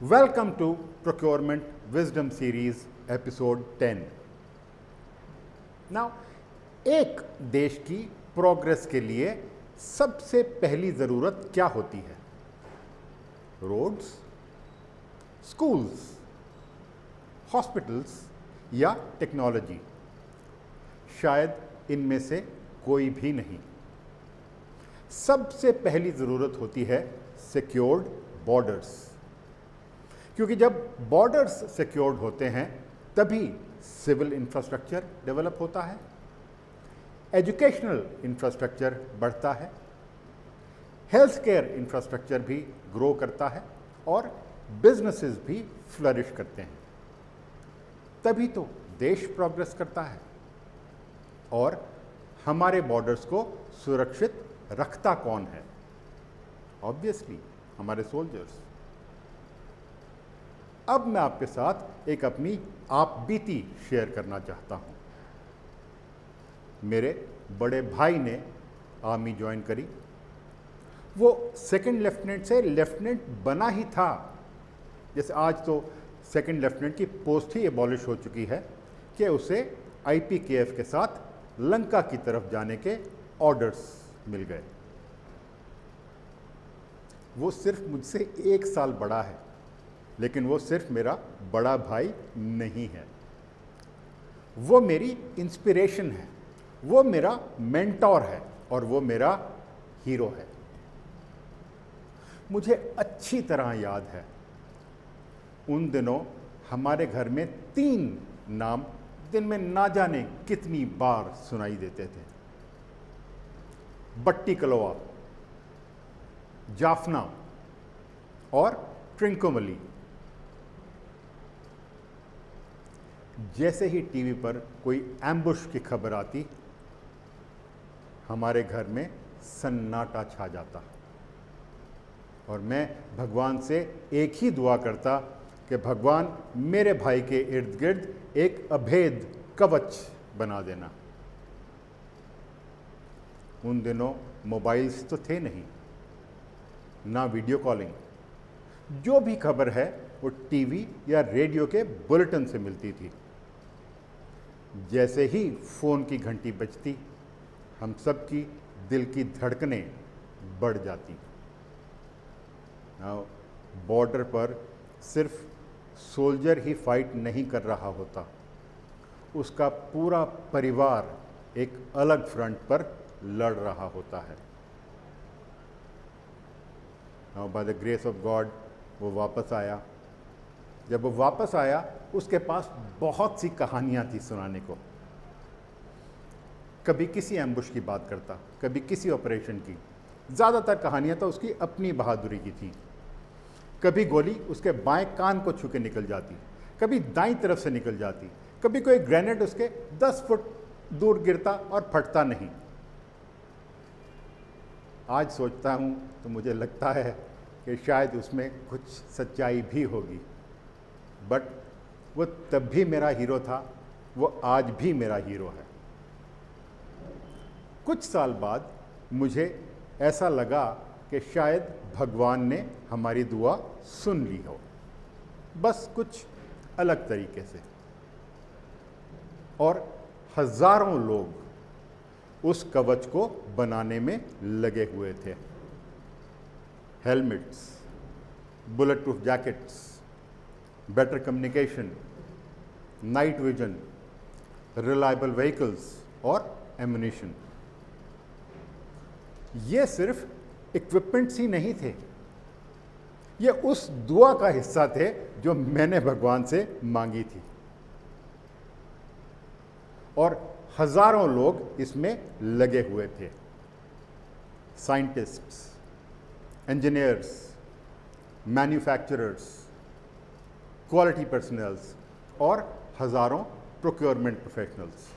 Welcome to Procurement Wisdom Series Episode 10. Now, एक देश की प्रोग्रेस के लिए सबसे पहली ज़रूरत क्या होती है? रोड्स, स्कूल्स, हॉस्पिटल्स या टेक्नोलॉजी? शायद इनमें से कोई भी नहीं। सबसे पहली ज़रूरत होती है सिक्योर्ड बॉर्डर्स, क्योंकि जब बॉर्डर्स सिक्योर्ड होते हैं तभी सिविल इंफ्रास्ट्रक्चर डेवलप होता है, एजुकेशनल इंफ्रास्ट्रक्चर बढ़ता है, हेल्थ केयर इंफ्रास्ट्रक्चर भी ग्रो करता है और बिजनेसेस भी फ्लरिश करते हैं। तभी तो देश प्रोग्रेस करता है। और हमारे बॉर्डर्स को सुरक्षित रखता कौन है? ऑब्वियसली हमारे सोल्जर्स। अब मैं आपके साथ एक अपनी आपबीती शेयर करना चाहता हूं। मेरे बड़े भाई ने आर्मी ज्वाइन करी। वो सेकंड लेफ्टिनेंट से लेफ्टिनेंट बना ही था। जैसे आज तो सेकंड लेफ्टिनेंट की पोस्ट ही एबॉलिश हो चुकी है कि उसे आईपीकेएफ के साथ लंका की तरफ जाने के ऑर्डर्स मिल गए। वो सिर्फ मुझसे 1 साल बड़ा है, लेकिन वो सिर्फ मेरा बड़ा भाई नहीं है। वो मेरी इंस्पिरेशन है, वो मेरा मेंटोर है और वो मेरा हीरो है। मुझे अच्छी तरह याद है, उन दिनों हमारे घर में 3 नाम दिन में ना जाने कितनी बार सुनाई देते थे। बट्टी कलोआ, जाफना और ट्रिंकोमली। जैसे ही टीवी पर कोई एम्बुश की खबर आती, हमारे घर में सन्नाटा छा जाता और मैं भगवान से एक ही दुआ करता कि भगवान मेरे भाई के इर्द गिर्द एक अभेद कवच बना देना। उन दिनों मोबाइल्स तो थे नहीं, ना वीडियो कॉलिंग। जो भी खबर है वो टीवी या रेडियो के बुलेटिन से मिलती थी। जैसे ही फ़ोन की घंटी बजती, हम सब की दिल की धड़कनें बढ़ जाती। बॉर्डर पर सिर्फ सोल्जर ही फाइट नहीं कर रहा होता, उसका पूरा परिवार एक अलग फ्रंट पर लड़ रहा होता है। By the grace of God वो वापस आया। जब वो वापस आया, उसके पास बहुत सी कहानियां थी सुनाने को। कभी किसी एम्बुश की बात करता, कभी किसी ऑपरेशन की। ज़्यादातर कहानियां तो उसकी अपनी बहादुरी की थी। कभी गोली उसके बाएं कान को छू के निकल जाती, कभी दाईं तरफ से निकल जाती, कभी कोई ग्रेनेड उसके 10 फुट दूर गिरता और फटता नहीं। आज सोचता हूं तो मुझे लगता है कि शायद उसमें कुछ सच्चाई भी होगी, बट वो तब भी मेरा हीरो था, वो आज भी मेरा हीरो है। कुछ साल बाद मुझे ऐसा लगा कि शायद भगवान ने हमारी दुआ सुन ली हो, बस कुछ अलग तरीके से। और हजारों लोग उस कवच को बनाने में लगे हुए थे। Helmets, bullet proof jackets, better communication, night vision, reliable vehicles और एमुनिशन। ये सिर्फ इक्विपमेंट्स ही नहीं थे, ये उस दुआ का हिस्सा थे जो मैंने भगवान से मांगी थी। और हजारों लोग इसमें लगे हुए थे। Scientists, engineers, manufacturers, quality personnels और हजारों प्रोक्योरमेंट प्रोफेशनल्स,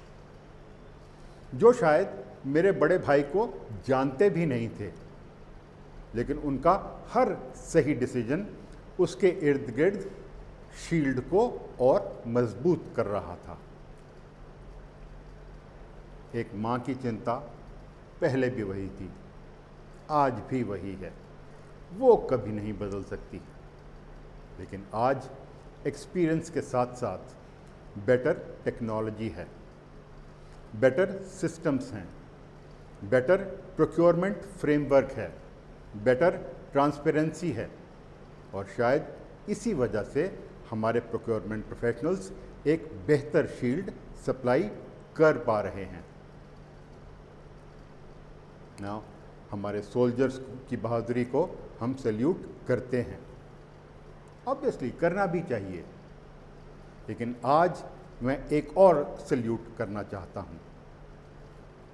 जो शायद मेरे बड़े भाई को जानते भी नहीं थे, लेकिन उनका हर सही डिसीजन उसके इर्द गिर्द शील्ड को और मजबूत कर रहा था। एक माँ की चिंता पहले भी वही थी, आज भी वही है, वो कभी नहीं बदल सकती। लेकिन आज एक्सपीरियंस के साथ साथ बेटर टेक्नोलॉजी है, बेटर सिस्टम्स हैं, बेटर प्रोक्योरमेंट फ्रेमवर्क है, बेटर ट्रांसपेरेंसी है और शायद इसी वजह से हमारे प्रोक्योरमेंट प्रोफेशनल्स एक बेहतर शील्ड सप्लाई कर पा रहे हैं। नाउ हमारे सोल्जर्स की बहादुरी को हम सैल्यूट करते हैं, ऑब्वियसली करना भी चाहिए, लेकिन आज मैं एक और सैल्यूट करना चाहता हूं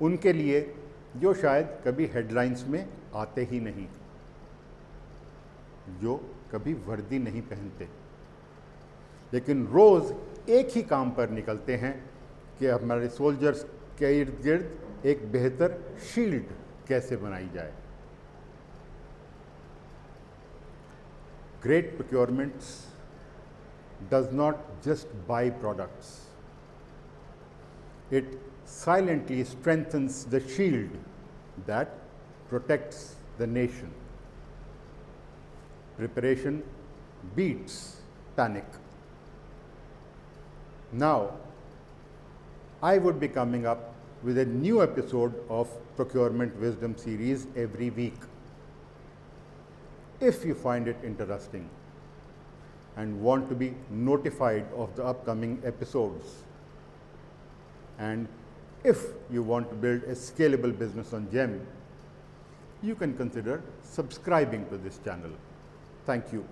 उनके लिए जो शायद कभी हेडलाइंस में आते ही नहीं, जो कभी वर्दी नहीं पहनते, लेकिन रोज़ एक ही काम पर निकलते हैं कि हमारे सोल्जर्स के इर्द गिर्द एक बेहतर शील्ड कैसे बनाई जाए। Great procurements does not just buy products, it silently strengthens the shield that protects the nation. Preparation beats panic. Now, I would be coming up with a new episode of Procurement Wisdom series every week. If you find it interesting and want to be notified of the upcoming episodes, and if you want to build a scalable business on GEM, you can consider subscribing to this channel. Thank you.